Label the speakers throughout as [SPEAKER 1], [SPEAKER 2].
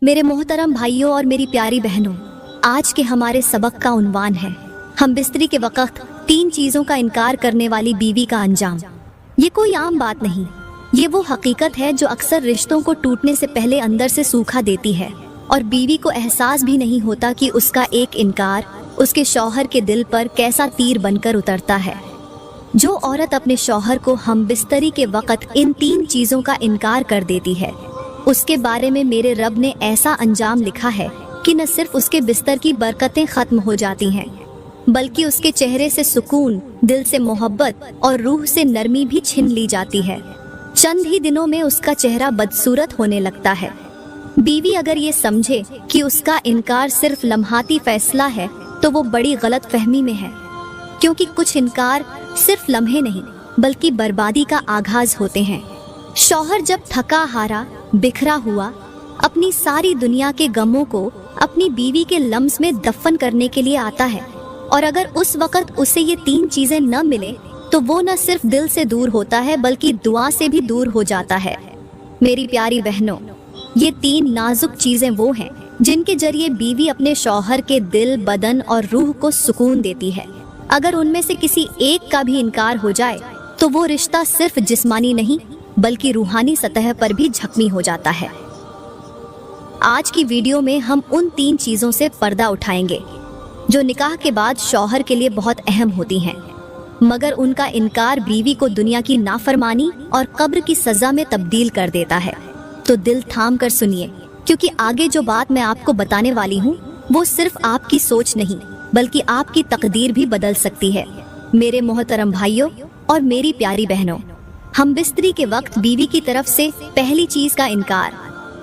[SPEAKER 1] मेरे मोहतरम भाइयों और मेरी प्यारी बहनों, आज के हमारे सबक का उन्वान है हम बिस्तरी के वक्त 3 चीजों का इनकार करने वाली बीवी का अंजाम। ये कोई आम बात नहीं, ये वो हकीकत है जो अक्सर रिश्तों को टूटने से पहले अंदर से सूखा देती है और बीवी को एहसास भी नहीं होता कि उसका एक इनकार उसके शौहर के दिल पर कैसा तीर बनकर उतरता है। जो औरत अपने शौहर को हम बिस्तरी के वक्त इन 3 चीजों का इनकार कर देती है, उसके बारे में मेरे रब ने ऐसा अंजाम लिखा है कि न सिर्फ उसके बिस्तर की बरकतें खत्म हो जाती हैं, बल्कि उसके चेहरे से सुकून, दिल से मोहब्बत और रूह से नरमी भी छीन ली जाती है। चंद ही दिनों में उसका चेहरा बदसूरत होने लगता है। बीवी अगर ये समझे कि उसका इनकार सिर्फ लम्हाती फैसला है तो वो बड़ी गलत फहमी में है, क्योंकि कुछ इनकार सिर्फ लम्हे नहीं बल्कि बर्बादी का आगाज होते हैं। शौहर जब थका हारा, बिखरा हुआ अपनी सारी दुनिया के गमों को अपनी बीवी के लम्स में दफन करने के लिए आता है, और अगर उस वक्त उसे ये 3 चीजें न मिले तो वो न सिर्फ दिल से दूर होता है बल्कि दुआ से भी दूर हो जाता है। मेरी प्यारी बहनों, ये 3 नाजुक चीजें वो हैं जिनके जरिए बीवी अपने शौहर के दिल, बदन और रूह को सुकून देती है। अगर उनमें से किसी एक का भी इनकार हो जाए तो वो रिश्ता सिर्फ जिस्मानी नहीं बल्कि रूहानी सतह पर भी जख्मी हो जाता है। आज की वीडियो में हम उन 3 चीजों से पर्दा उठाएंगे जो निकाह के बाद शौहर के लिए बहुत अहम होती हैं, मगर उनका इनकार बीवी को दुनिया की नाफरमानी और कब्र की सजा में तब्दील कर देता है। तो दिल थाम कर सुनिए, क्योंकि आगे जो बात मैं आपको बताने वाली हूँ वो सिर्फ आपकी सोच नहीं बल्कि आपकी तकदीर भी बदल सकती है। मेरे मोहतरम भाइयों और मेरी प्यारी बहनों, हम बिस्तरी के वक्त बीवी की तरफ से पहली चीज का इनकार,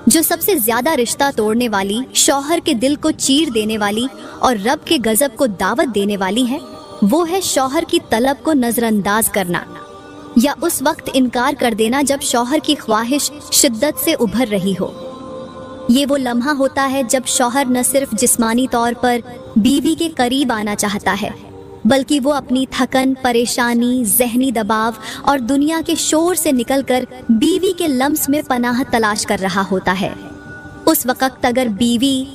[SPEAKER 1] जो सबसे ज्यादा रिश्ता तोड़ने वाली, शौहर के दिल को चीर देने वाली और रब के गजब को दावत देने वाली है, वो है शौहर की तलब को नजरअंदाज करना या उस वक्त इनकार कर देना जब शौहर की ख्वाहिश शिद्दत से उभर रही हो। ये वो लम्हा होता है जब शौहर न सिर्फ जिस्मानी तौर पर बीवी के करीब आना चाहता है बल्कि वो अपनी थकन, परेशानी, जहनी दबाव और दुनिया के शोर से निकलकर बीवी के लम्स में पनाह तलाश कर रहा होता है। उस वक्त अगर बीवी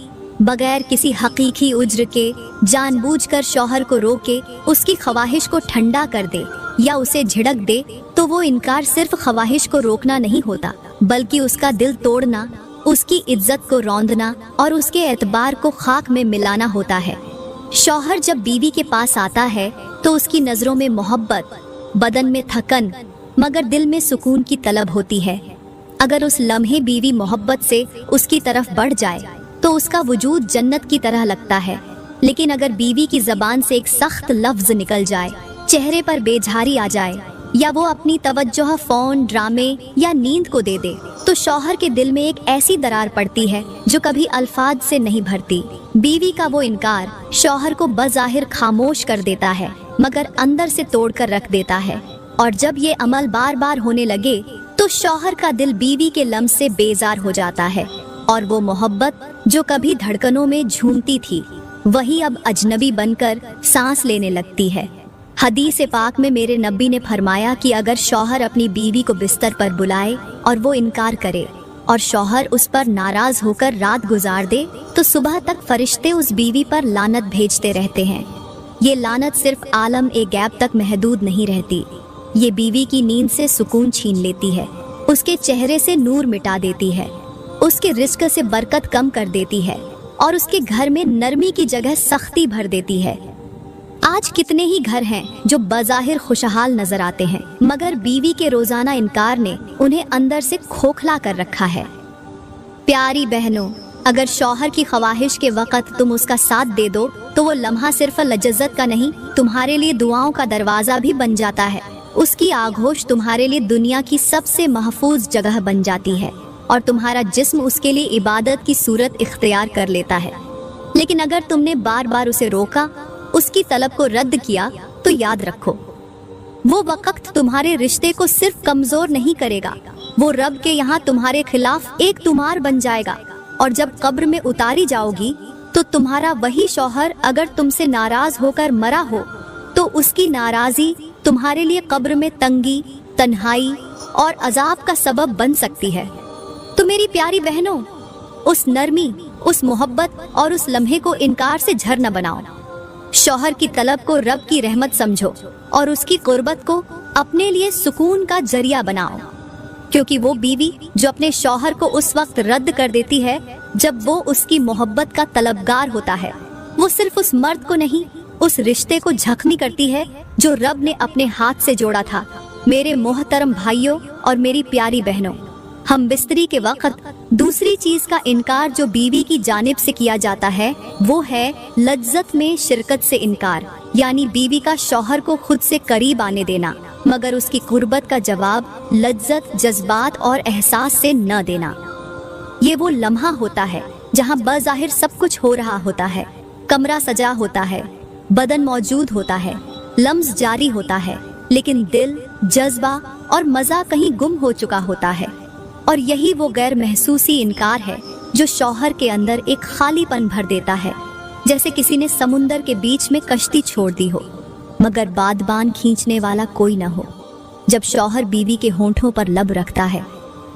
[SPEAKER 1] बगैर किसी हकीकी उज्र के जानबूझकर शौहर को रोके उसकी ख्वाहिश को ठंडा कर दे या उसे झिड़क दे तो वो इनकार सिर्फ ख्वाहिश को रोकना नहीं होता बल्कि उसका दिल तोड़ना, उसकी इज्जत को रौंदना और उसके एतबार को खाक में मिलाना होता है। शौहर जब बीवी के पास आता है तो उसकी नजरों में मोहब्बत, बदन में थकन मगर दिल में सुकून की तलब होती है। अगर उस लम्हे बीवी मोहब्बत से उसकी तरफ बढ़ जाए तो उसका वजूद जन्नत की तरह लगता है, लेकिन अगर बीवी की जबान से एक सख्त लफ्ज निकल जाए, चेहरे पर बेझारी आ जाए या वो अपनी तवज्जो फोन, ड्रामे या नींद को दे दे तो शौहर के दिल में एक ऐसी दरार पड़ती है जो कभी अल्फाज से नहीं भरती। बीवी का वो इनकार शौहर को बज़ाहिर खामोश कर देता है मगर अंदर से तोड़कर रख देता है, और जब ये अमल बार बार होने लगे तो शौहर का दिल बीवी के लम्स से बेजार हो जाता है और वो मोहब्बत जो कभी धड़कनों में झूमती थी वही अब अजनबी बनकर सांस लेने लगती है। हदीस पाक में मेरे नबी ने फरमाया कि अगर शौहर अपनी बीवी को बिस्तर पर बुलाए और वो इनकार करे और शौहर उस पर नाराज होकर रात गुजार दे तो सुबह तक फरिश्ते उस बीवी पर लानत भेजते रहते हैं। ये लानत सिर्फ आलम ए गैब तक महदूद नहीं रहती, ये बीवी की नींद से सुकून छीन लेती है, उसके चेहरे से नूर मिटा देती है, उसके रिस्क से बरकत कम कर देती है और उसके घर में नरमी की जगह सख्ती भर देती है। आज कितने ही घर हैं जो बज़ाहिर खुशहाल नजर आते हैं मगर बीवी के रोजाना इनकार ने उन्हें अंदर से खोखला कर रखा है। प्यारी बहनों, अगर शौहर की ख्वाहिश के वक्त तुम उसका साथ दे दो तो वो लम्हा सिर्फ लज्जत का नहीं, तुम्हारे लिए दुआओं का दरवाजा भी बन जाता है। उसकी आगोश तुम्हारे लिए दुनिया की सबसे महफूज जगह बन जाती है और तुम्हारा जिस्म उसके लिए इबादत की सूरत इख्तियार कर लेता है। लेकिन अगर तुमने बार बार उसे रोका, उसकी तलब को रद्द किया, तो याद रखो वो वक्त तुम्हारे रिश्ते को सिर्फ कमजोर नहीं करेगा, वो रब के यहाँ तुम्हारे खिलाफ एक तुमार बन जाएगा। और जब कब्र में उतारी जाओगी तो तुम्हारा वही शौहर अगर तुमसे नाराज होकर मरा हो तो उसकी नाराजी तुम्हारे लिए कब्र में तंगी, तन्हाई और अजाब का सबब बन सकती है। तो मेरी प्यारी बहनों, उस नरमी, उस मोहब्बत और उस लम्हे को इनकार से झर न बनाओ। शौहर की तलब को रब की रहमत समझो और उसकी कुर्बत को अपने लिए सुकून का जरिया बनाओ, क्योंकि वो बीवी जो अपने शौहर को उस वक्त रद्द कर देती है जब वो उसकी मोहब्बत का तलबगार होता है, वो सिर्फ उस मर्द को नहीं, उस रिश्ते को जख्मी करती है जो रब ने अपने हाथ से जोड़ा था। मेरे मोहतरम भाइयों और मेरी प्यारी बहनों, हम बिस्तरी के वक्त दूसरी चीज का इनकार जो बीवी की जानिब से किया जाता है वो है लज्जत में शिरकत से इनकार, यानी बीवी का शौहर को खुद से करीब आने देना मगर उसकी कुर्बत का जवाब लज्जत, जज्बात और एहसास से न देना। ये वो लम्हा होता है जहाँ बज़ाहिर सब कुछ हो रहा होता है, कमरा सजा होता है, बदन मौजूद होता है, लम्स जारी होता है, लेकिन दिल, जज्बा और मजा कहीं गुम हो चुका होता है। और यही वो गैर महसूसी इनकार है जो शौहर के अंदर एक खालीपन भर देता है, जैसे किसी ने समुंदर के बीच में कश्ती छोड़ दी हो मगर बादबान खींचने वाला कोई न हो। जब शौहर बीवी के होंठों पर लब रखता है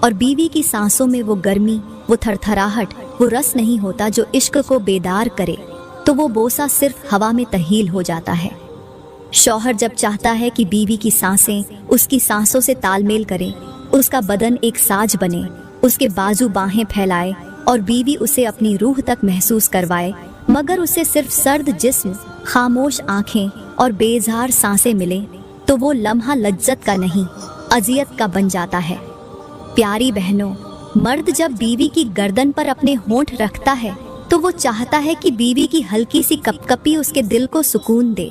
[SPEAKER 1] और बीवी की सांसों में वो गर्मी, वो थरथराहट, वो रस नहीं होता जो इश्क को बेदार करे, तो वो बोसा सिर्फ हवा में तहील हो जाता है। शौहर जब चाहता है कि बीवी की सांसें उसकी सांसों से तालमेल करें, उसका बदन एक साज बने, उसके बाजू बाहें फैलाए और बीवी उसे अपनी रूह तक महसूस करवाए, मगर उसे सिर्फ सर्द जिस्म, खामोश आंखें और बेजार सांसें मिले, तो वो लम्हा लज्जत का नहीं, अजियत का बन जाता है। प्यारी बहनों, मर्द जब बीवी की गर्दन पर अपने होंठ रखता है तो वो चाहता है कि बीवी की हल्की सी कपकपी उसके दिल को सुकून दे।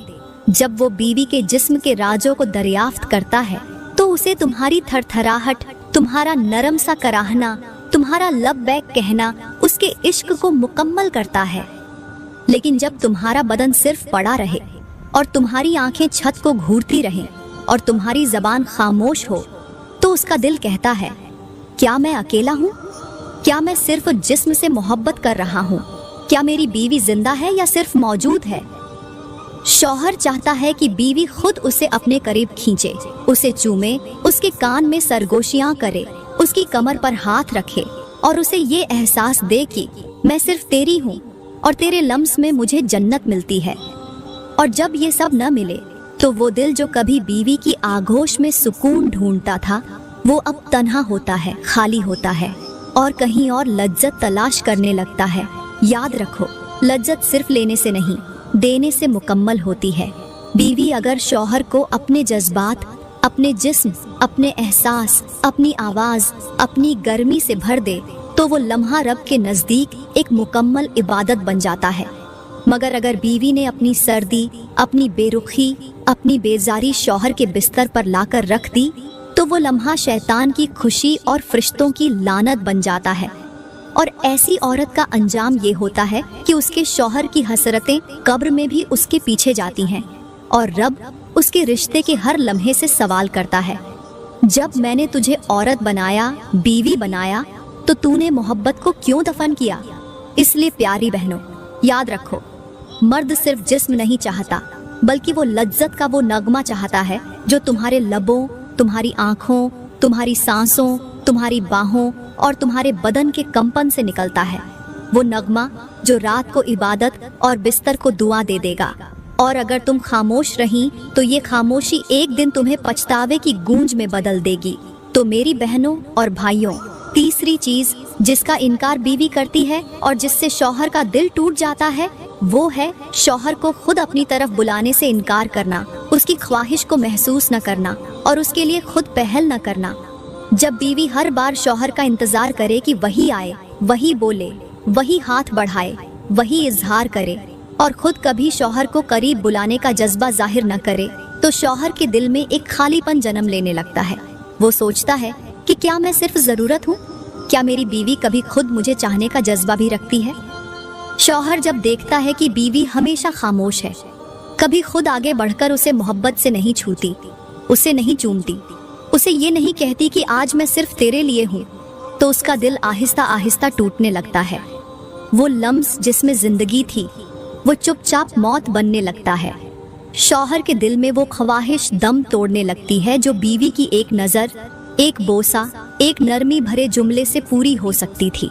[SPEAKER 1] जब वो बीवी के जिस्म के राजों को दरियाफ्त करता है तो उसे तुम्हारी थरथराहट, तुम्हारा नरम सा कराहना, तुम्हारा लब्बैक कहना उसके इश्क को मुकम्मल करता है। लेकिन जब तुम्हारा बदन सिर्फ पड़ा रहे और तुम्हारी आंखें छत को घूरती रहें और तुम्हारी जबान खामोश हो, तो उसका दिल कहता है, क्या मैं अकेला हूँ? क्या मैं सिर्फ जिस्म से मोहब्बत कर रहा हूँ? क्या मेरी बीवी जिंदा है या सिर्फ मौजूद है? शौहर चाहता है कि बीवी खुद उसे अपने करीब खींचे, उसे चूमे, उसके कान में सरगोशियां करे, उसकी कमर पर हाथ रखे और उसे ये एहसास दे कि मैं सिर्फ तेरी हूँ और तेरे लम्स में मुझे जन्नत मिलती है। और जब ये सब न मिले तो वो दिल जो कभी बीवी की आगोश में सुकून ढूंढता था वो अब तन्हा होता है, खाली होता है और कहीं और लज्जत तलाश करने लगता है। याद रखो, लज्जत सिर्फ लेने से नहीं, देने से मुकम्मल होती है। बीवी अगर शौहर को अपने जज्बात, अपने जिस्म, अपने एहसास, अपनी आवाज, अपनी गर्मी से भर दे तो वो लम्हा रब के नजदीक एक मुकम्मल इबादत बन जाता है। मगर अगर बीवी ने अपनी सर्दी, अपनी बेरुखी, अपनी बेजारी शौहर के बिस्तर पर लाकर रख दी तो वो लम्हा शैतान की खुशी और फरिश्तों की लानत बन जाता है। और ऐसी औरत का अंजाम ये होता है कि उसके शौहर की हसरतें कब्र में भी उसके पीछे जाती हैं और रब उसके रिश्ते के हर लम्हे से सवाल करता है, जब मैंने तुझे औरत बनाया, बीवी बनाया, तो तूने मोहब्बत को क्यों दफन किया? इसलिए प्यारी बहनों, याद रखो, मर्द सिर्फ जिस्म नहीं चाहता बल्कि वो लज्जत का वो नगमा चाहता है जो तुम्हारे लबों, तुम्हारी आंखों, तुम्हारी सांसों, तुम्हारी बाहों और तुम्हारे बदन के कंपन से निकलता है। वो नगमा जो रात को इबादत और बिस्तर को दुआ दे देगा। और अगर तुम खामोश रहीं तो ये खामोशी एक दिन तुम्हें पछतावे की गूंज में बदल देगी। तो मेरी बहनों और भाइयों, तीसरी चीज जिसका इनकार बीवी करती है और जिससे शौहर का दिल टूट जाता है वो है शौहर को खुद अपनी तरफ बुलाने से इनकार करना, उसकी ख्वाहिश को महसूस न करना और उसके लिए खुद पहल न करना। जब बीवी हर बार शौहर का इंतजार करे कि वही आए, वही बोले, वही हाथ बढ़ाए, वही इजहार करे और खुद कभी शौहर को करीब बुलाने का जज्बा जाहिर न करे, तो शौहर के दिल में एक खालीपन जन्म लेने लगता है। वो सोचता है कि क्या मैं सिर्फ जरूरत हूँ? क्या मेरी बीवी कभी खुद मुझे चाहने का जज्बा भी रखती है? शौहर जब देखता है कि बीवी हमेशा खामोश है, कभी खुद आगे बढ़कर उसे मोहब्बत से नहीं छूती, उसे नहीं चूमती, उसे ये नहीं कहती कि आज मैं सिर्फ तेरे लिए हूँ, तो उसका दिल आहिस्ता आहिस्ता टूटने लगता है। वो लम्स जिसमें जिंदगी थी वो चुपचाप मौत बनने लगता है। शौहर के दिल में वो ख्वाहिश दम तोड़ने लगती है जो बीवी की एक नजर, एक बोसा, एक नरमी भरे जुमले से पूरी हो सकती थी।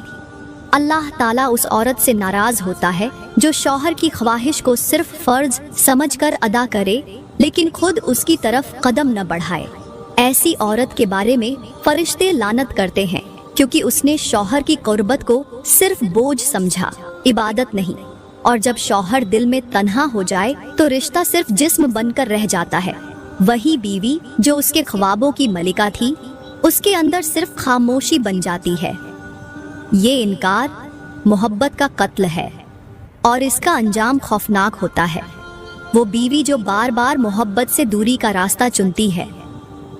[SPEAKER 1] अल्लाह ताला उस औरत से नाराज होता है जो शौहर की ख्वाहिश को सिर्फ फर्ज समझकर अदा करे लेकिन खुद उसकी तरफ कदम न बढ़ाए। ऐसी औरत के बारे में फरिश्ते लानत करते हैं क्योंकि उसने शौहर की कुर्बत को सिर्फ बोझ समझा, इबादत नहीं। और जब शौहर दिल में तन्हा हो जाए तो रिश्ता सिर्फ जिस्म बनकर रह जाता है। वही बीवी जो उसके ख्वाबों की मलिका थी उसके अंदर सिर्फ खामोशी बन जाती है। ये इनकार मोहब्बत का कत्ल है और इसका अंजाम खौफनाक होता है। वो बीवी जो बार बार मोहब्बत से दूरी का रास्ता चुनती है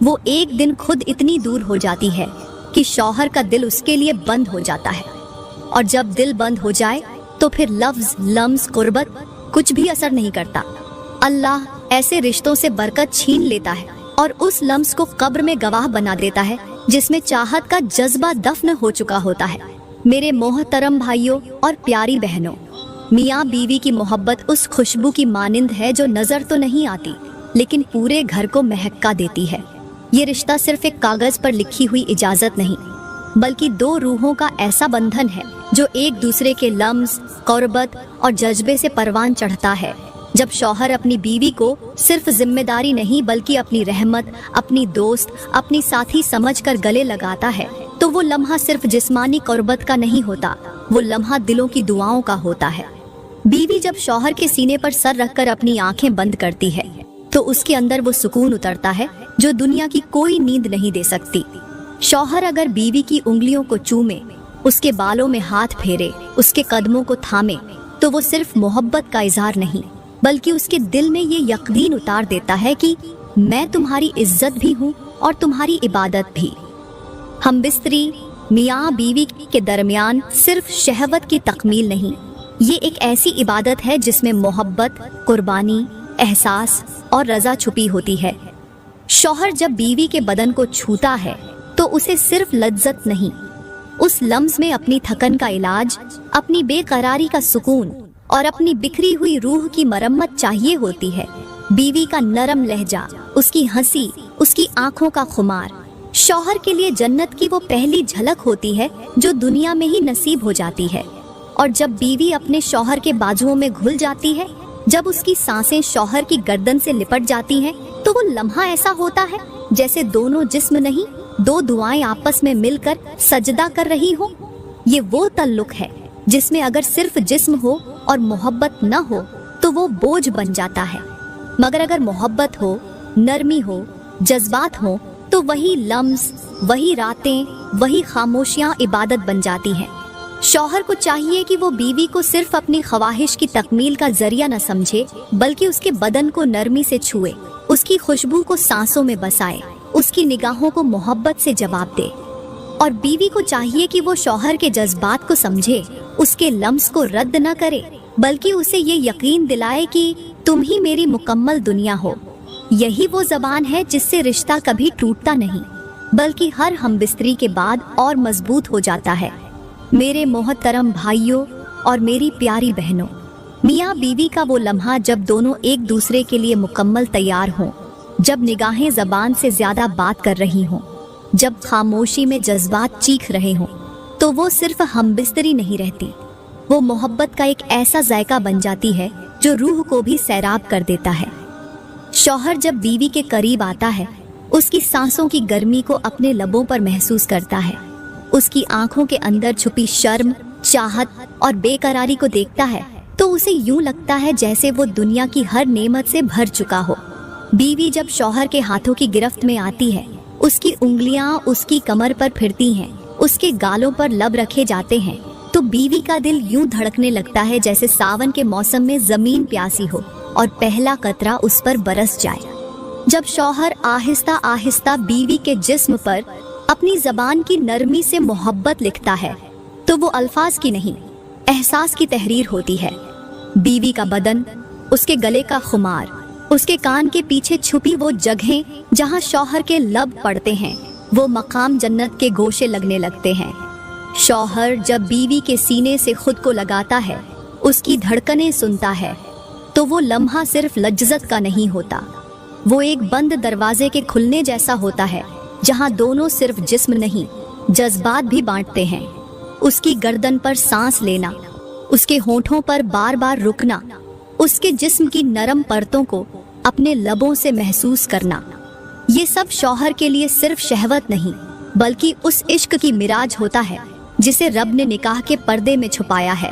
[SPEAKER 1] वो एक दिन खुद इतनी दूर हो जाती है कि शौहर का दिल उसके लिए बंद हो जाता है। और जब दिल बंद हो जाए तो फिर लफ्ज, लम्स, कुर्बत कुछ भी असर नहीं करता। अल्लाह ऐसे रिश्तों से बरकत छीन लेता है और उस लम्स को कब्र में गवाह बना देता है जिसमें चाहत का जज्बा दफन हो चुका होता है। मेरे मोहतरम भाइयों और प्यारी बहनों, मियाँ बीवी की मोहब्बत उस खुशबू की मानिंद है जो नजर तो नहीं आती लेकिन पूरे घर को महका देती है। ये रिश्ता सिर्फ एक कागज पर लिखी हुई इजाजत नहीं बल्कि दो रूहों का ऐसा बंधन है जो एक दूसरे के लम्स, कुर्बत और जज्बे से परवान चढ़ता है। जब शौहर अपनी बीवी को सिर्फ जिम्मेदारी नहीं बल्कि अपनी रहमत, अपनी दोस्त, अपनी साथी समझकर गले लगाता है तो वो लम्हा सिर्फ जिस्मानी कुर्बत का नहीं होता, वो लम्हा दिलों की दुआओं का होता है। बीवी जब शौहर के सीने पर सर रखकर अपनी आंखें बंद करती है तो उसके अंदर वो सुकून उतरता है जो दुनिया की कोई नींद नहीं दे सकती। शौहर अगर बीवी की उंगलियों को चूमे, उसके बालों में हाथ फेरे, उसके कदमों को थामे तो वो सिर्फ मोहब्बत का इजहार नहीं बल्कि उसके दिल में ये यकीन उतार देता है कि मैं तुम्हारी इज्जत भी हूँ और तुम्हारी इबादत भी। हम बिस्तरी मियाँ बीवी के दरमियान सिर्फ शहवत की तकमील नहीं, ये एक ऐसी इबादत है जिसमें मोहब्बत, कुर्बानी, एहसास और रजा छुपी होती है। शौहर जब बीवी के बदन को छूता है तो उसे सिर्फ लज्जत नहीं, उस लम्स में अपनी थकन का इलाज, अपनी बेकरारी का सुकून और अपनी बिखरी हुई रूह की मरम्मत चाहिए होती है। बीवी का नरम लहजा, उसकी हंसी, उसकी आंखों का खुमार शौहर के लिए जन्नत की वो पहली झलक होती है जो दुनिया में ही नसीब हो जाती है। और जब बीवी अपने शौहर के बाजुओं में घुल जाती है, जब उसकी सांसें शौहर की गर्दन से लिपट जाती हैं, तो वो लम्हा ऐसा होता है जैसे दोनों जिस्म नहीं, दो दुआएं आपस में मिलकर सजदा कर रही हो। ये वो तल्लुक है जिसमें अगर सिर्फ जिस्म हो और मोहब्बत न हो तो वो बोझ बन जाता है, मगर अगर मोहब्बत हो, नरमी हो, जज्बात हो तो वही लम्स, वही रातें, वही खामोशियां इबादत बन जाती हैं। शौहर को चाहिए कि वो बीवी को सिर्फ अपनी ख्वाहिश की तकमील का जरिया न समझे बल्कि उसके बदन को नरमी से छुए, उसकी खुशबू को सांसों में बसाए, उसकी निगाहों को मोहब्बत से जवाब दे। और बीवी को चाहिए कि वो शौहर के जज्बात को समझे, उसके लम्स को रद्द न करे बल्कि उसे ये यकीन दिलाए कि तुम ही मेरी मुकम्मल दुनिया हो। यही वो ज़बान है जिससे रिश्ता कभी टूटता नहीं बल्कि हर हमबिस्तरी के बाद और मजबूत हो जाता है। मेरे मोहतरम भाइयों और मेरी प्यारी बहनों, मियाँ बीवी का वो लम्हा जब दोनों एक दूसरे के लिए मुकम्मल तैयार हों, जब निगाहें ज़बान से ज़्यादा बात कर रही हों, जब खामोशी में जज्बात चीख रहे हों, तो वो सिर्फ हमबिस्तरी नहीं रहती, वो मोहब्बत का एक ऐसा जायका बन जाती है जो रूह को भी सैराब कर देता है। शौहर जब बीवी के करीब आता है, उसकी सांसों की गर्मी को अपने लबों पर महसूस करता है, उसकी आंखों के अंदर छुपी शर्म, चाहत और बेकरारी को देखता है तो उसे यूं लगता है जैसे वो दुनिया की हर नेमत से भर चुका हो। बीवी जब शौहर के हाथों की गिरफ्त में आती है, उसकी उंगलियां उसकी कमर पर फिरती हैं, उसके गालों पर लब रखे जाते हैं, तो बीवी का दिल यूं धड़कने लगता है जैसे सावन के मौसम में जमीन प्यासी हो और पहला कतरा उस पर बरस जाए। जब शौहर आहिस्ता आहिस्ता बीवी के जिस्म पर अपनी जबान की नरमी से मोहब्बत लिखता है तो वो अल्फाज की नहीं, एहसास की तहरीर होती है। बीवी का बदन, उसके गले का खुमार, उसके कान के पीछे छुपी वो जगहें जहां शौहर के लब पड़ते हैं, वो मकाम जन्नत के गोशे लगने लगते हैं। शौहर जब बीवी के सीने से खुद को लगाता है, उसकी धड़कनें सुनता है, तो वो लम्हा सिर्फ लज्जत का नहीं होता, वो एक बंद दरवाजे के खुलने जैसा होता है जहां दोनों सिर्फ जिस्म नहीं, जज्बात भी बांटते हैं। उसकी गर्दन पर सांस लेना, उसके होठों पर बार बार रुकना, उसके जिस्म की नरम परतों को अपने लबों से महसूस करना, ये सब शौहर के लिए सिर्फ शहवत नहीं बल्कि उस इश्क की मिराज होता है जिसे रब ने निकाह के पर्दे में छुपाया है।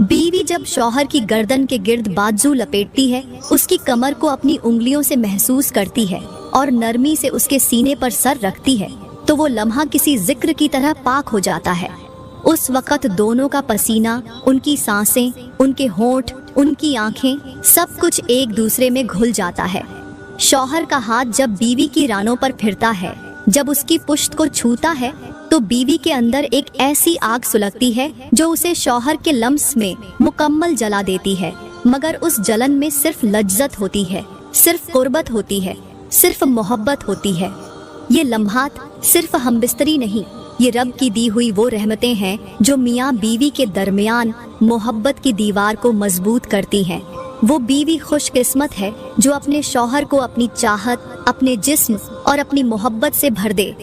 [SPEAKER 1] बीवी जब शौहर की गर्दन के गिर्द बाजू लपेटती है, उसकी कमर को अपनी उंगलियों से महसूस करती है और नरमी से उसके सीने पर सर रखती है, तो वो लम्हा किसी जिक्र की तरह पाक हो जाता है। उस वक़्त दोनों का पसीना, उनकी सांसें, उनके होंठ, उनकी आंखें, सब कुछ एक दूसरे में घुल जाता है। शौहर का हाथ जब बीवी की रानों पर फिरता है, जब उसकी पुश्त को छूता है, तो बीवी के अंदर एक ऐसी आग सुलगती है जो उसे शौहर के लम्स में मुकम्मल जला देती है। मगर उस जलन में सिर्फ लज्जत होती है, सिर्फ कुर्बत होती है, सिर्फ मोहब्बत होती है। ये लम्हात सिर्फ हमबिस्तरी नहीं, ये रब की दी हुई वो रहमतें हैं जो मियाँ बीवी के दरमियान मोहब्बत की दीवार को मजबूत करती हैं। वो बीवी खुशकिस्मत है जो अपने शौहर को अपनी चाहत, अपने जिस्म और अपनी मोहब्बत से भर दे,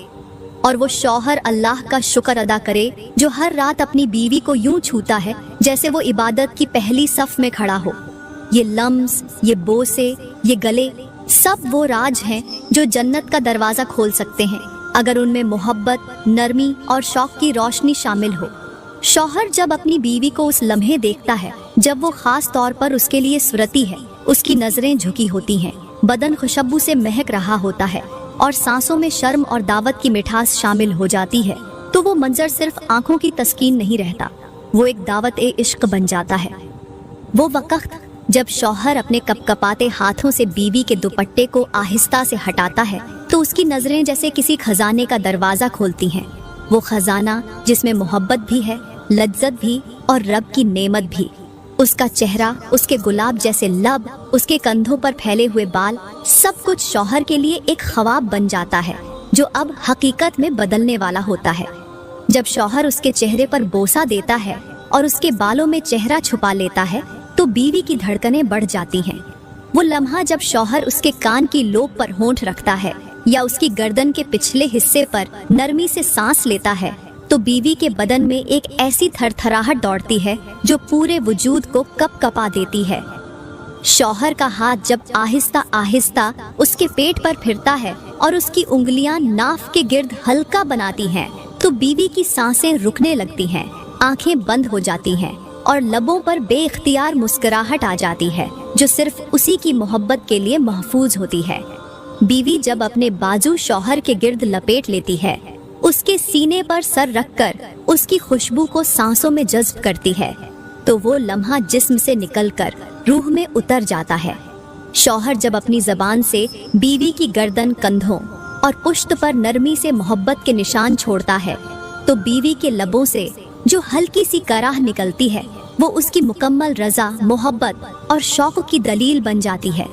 [SPEAKER 1] और वो शौहर अल्लाह का शुक्र अदा करे जो हर रात अपनी बीवी को यूं छूता है जैसे वो इबादत की पहली सफ में खड़ा हो। ये लम्स, ये बोसे, ये गले, सब वो राज हैं जो जन्नत का दरवाजा खोल सकते हैं अगर उनमें मोहब्बत, नरमी और शौक की रोशनी शामिल हो। शौहर जब अपनी बीवी को उस लम्हे देखता है जब वो खास तौर पर उसके लिए सुरती है, उसकी नजरें झुकी होती हैं, बदन खुशबू से महक रहा होता है और सांसों में शर्म और दावत की मिठास शामिल हो जाती है, तो वो मंजर सिर्फ आंखों की तस्कीन नहीं रहता, वो एक दावत ए इश्क बन जाता है। वो वक्त जब शौहर अपने कपकपाते हाथों से बीवी के दुपट्टे को आहिस्ता से हटाता है, तो उसकी नजरें जैसे किसी खजाने का दरवाजा खोलती हैं। वो खजाना जिसमें मोहब्बत भी है, लज्जत भी और रब की नेमत भी। उसका चेहरा, उसके गुलाब जैसे लब, उसके कंधों पर फैले हुए बाल, सब कुछ शौहर के लिए एक ख्वाब बन जाता है जो अब हकीकत में बदलने वाला होता है। जब शौहर उसके चेहरे पर बोसा देता है और उसके बालों में चेहरा छुपा लेता है, तो बीवी की धड़कनें बढ़ जाती हैं। वो लम्हा जब शौहर उसके कान की लोब पर होंठ रखता है या उसकी गर्दन के पिछले हिस्से पर नरमी से सांस लेता है, तो बीवी के बदन में एक ऐसी थरथराहट दौड़ती है जो पूरे वजूद को कपकपा देती है। शौहर का हाथ जब आहिस्ता आहिस्ता उसके पेट पर फिरता है और उसकी उंगलियां नाफ के गिर्द हल्का बनाती हैं, तो बीवी की सांसें रुकने लगती हैं, आंखें बंद हो जाती हैं और लबों पर बेइख्तियार मुस्कुराहट आ जाती है जो सिर्फ उसी की मोहब्बत के लिए महफूज होती है। बीवी जब अपने बाजू शौहर के गिर्द लपेट लेती है, उसके सीने पर सर रखकर उसकी खुशबू को सांसों में जज्ब करती है, तो वो लम्हा जिस्म से निकलकर रूह में उतर जाता है। शौहर जब अपनी जबान से बीवी की गर्दन, कंधों और पुश्त पर नरमी से मोहब्बत के निशान छोड़ता है, तो बीवी के लबों से जो हल्की सी कराह निकलती है, वो उसकी मुकम्मल रजा, मोहब्बत और शौक की दलील बन जाती है।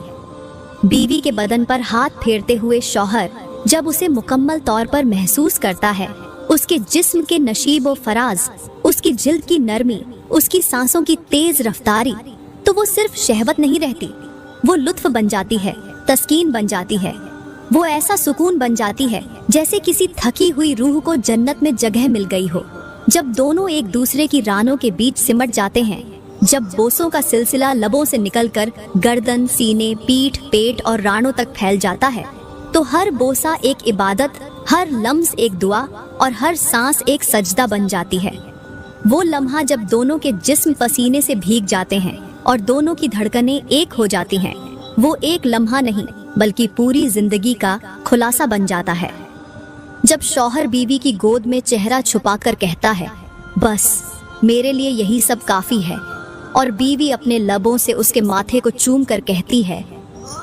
[SPEAKER 1] बीवी के बदन पर हाथ फेरते हुए शौहर जब उसे मुकम्मल तौर पर महसूस करता है, उसके जिस्म के नशीब व फराज, उसकी जिल्द की नरमी, उसकी सांसों की तेज रफ्तारी, तो वो सिर्फ शहवत नहीं रहती, वो लुत्फ बन जाती है, तस्कीन बन जाती है। वो ऐसा सुकून बन जाती है जैसे किसी थकी हुई रूह को जन्नत में जगह मिल गई हो। जब दोनों एक दूसरे की रानों के बीच सिमट जाते हैं, जब बोसों का सिलसिला लबों से निकलकर गर्दन, सीने, पीठ, पेट और रानों तक फैल जाता है, तो हर बोसा एक इबादत, हर लम्स एक दुआ और हर सांस एक सजदा बन जाती है। वो लम्हा जब दोनों के जिस्म पसीने से भीग जाते हैं और दोनों की धड़कनें एक हो जाती हैं, वो एक लम्हा नहीं बल्कि पूरी जिंदगी का खुलासा बन जाता है। जब शौहर बीवी की गोद में चेहरा छुपाकर कहता है, बस मेरे लिए यही सब काफी है, और बीवी अपने लबों से उसके माथे को चूम कर कहती है,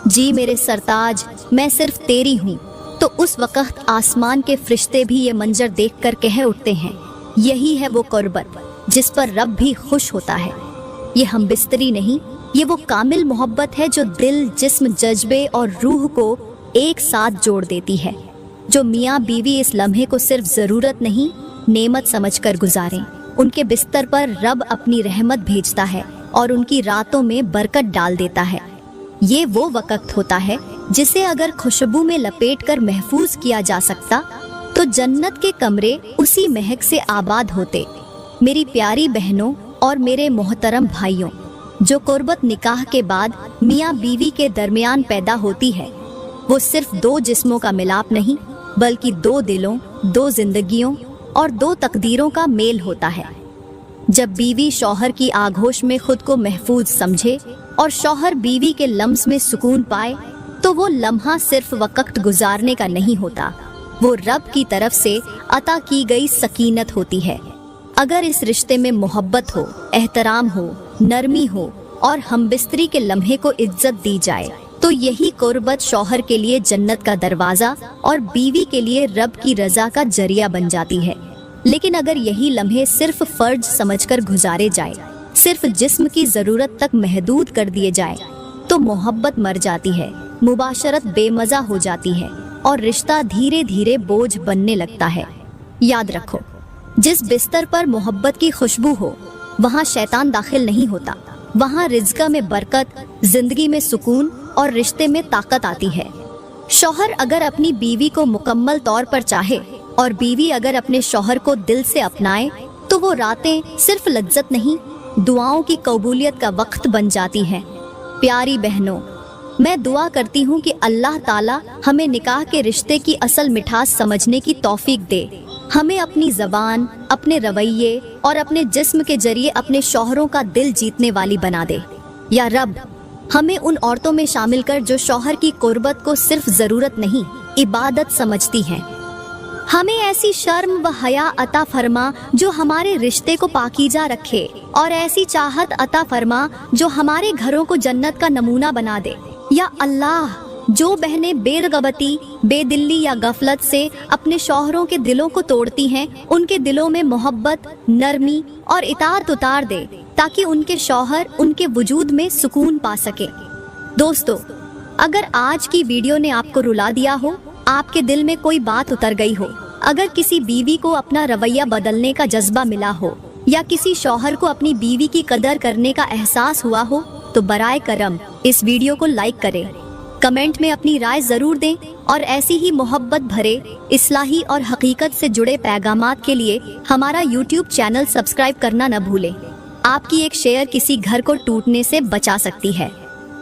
[SPEAKER 1] जी मेरे सरताज, मैं सिर्फ तेरी हूँ, तो उस वक्त आसमान के फरिश्ते भी ये मंजर देखकर कह उठते हैं, यही है वो कुर्बत जिस पर रब भी खुश होता है। ये हमबिस्तरी नहीं, ये वो कामिल मोहब्बत है जो दिल, जिस्म, जज्बे और रूह को एक साथ जोड़ देती है, जो मियाँ बीवी इस लम्हे को सिर्फ जरूरत नहीं, नेमत समझकर गुजारें। उनके बिस्तर पर रब अपनी रहमत भेजता है और उनकी रातों में बरकत डाल देता है। ये वो वक्त होता है जिसे अगर खुशबू में लपेटकर महफूज किया जा सकता, तो जन्नत के कमरे उसी महक से आबाद होते। मेरी प्यारी बहनों और मेरे मोहतरम भाइयों, जो कुर्बत निकाह के बाद मियाँ बीवी के दरमियान पैदा होती है, वो सिर्फ दो जिस्मों का मिलाप नहीं, बल्कि दो दिलों, दो जिंदगियों और दो तकदीरों का मेल होता है। जब बीवी शौहर की आगोश में खुद को महफूज समझे और शौहर बीवी के लम्स में सुकून पाए, तो वो लम्हा सिर्फ वक्त गुजारने का नहीं होता, वो रब की तरफ से अता की गई सकीनत होती है। अगर इस रिश्ते में मोहब्बत हो, एहतराम हो, नरमी हो और हमबिस्तरी के लम्हे को इज्जत दी जाए, तो यही कुर्बत शौहर के लिए जन्नत का दरवाजा और बीवी के लिए रब की रजा का जरिया बन जाती है। लेकिन अगर यही लम्हे सिर्फ फर्ज समझकर गुजारे जाए, सिर्फ जिस्म की जरूरत तक महदूद कर दिए जाए, तो मोहब्बत मर जाती है, मुबाशरत बेमजा हो जाती है और रिश्ता धीरे धीरे बोझ बनने लगता है। याद रखो, जिस बिस्तर पर मोहब्बत की खुशबू हो, वहाँ शैतान दाखिल नहीं होता, वहाँ रिज़्क़ में बरकत, जिंदगी में सुकून और रिश्ते में ताकत आती है। शौहर अगर अपनी बीवी को मुकम्मल तौर पर चाहे और बीवी अगर अपने शौहर को दिल से अपनाए, तो वो रातें सिर्फ लज्जत नहीं, दुआओं की कबूलियत का वक्त बन जाती हैं। प्यारी बहनों, मैं दुआ करती हूँ कि अल्लाह ताला हमें निकाह के रिश्ते की असल मिठास समझने की तौफीक दे, हमें अपनी ज़बान, अपने रवैये और अपने जिस्म के जरिए अपने शौहरों का दिल जीतने वाली बना दे। या रब, हमें उन औरतों में शामिल कर जो शौहर की कुर्बत को सिर्फ ज़रूरत नहीं, इबादत समझती हैं। हमें ऐसी शर्म व हया अता फरमा जो हमारे रिश्ते को पाकीज़ा रखे, और ऐसी चाहत अता फरमा जो हमारे घरों को जन्नत का नमूना बना दे। या अल्लाह, जो बहनें बेरगबती, बेदिल्ली या गफलत से अपने शौहरों के दिलों को तोड़ती हैं, उनके दिलों में मोहब्बत, नरमी और इताअत उतार दे, ताकि उनके शौहर उनके वजूद में सुकून पा सके। दोस्तों, अगर आज की वीडियो ने आपको रुला दिया हो, आपके दिल में कोई बात उतर गई हो, अगर किसी बीवी को अपना रवैया बदलने का जज्बा मिला हो, या किसी शौहर को अपनी बीवी की कदर करने का एहसास हुआ हो, तो बराए करम इस वीडियो को लाइक करें, कमेंट में अपनी राय जरूर दें और ऐसी ही मोहब्बत भरे, इस्लाही और हकीकत से जुड़े पैगामात के लिए हमारा YouTube चैनल सब्सक्राइब करना न भूलें। आपकी एक शेयर किसी घर को टूटने से बचा सकती है।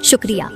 [SPEAKER 1] शुक्रिया।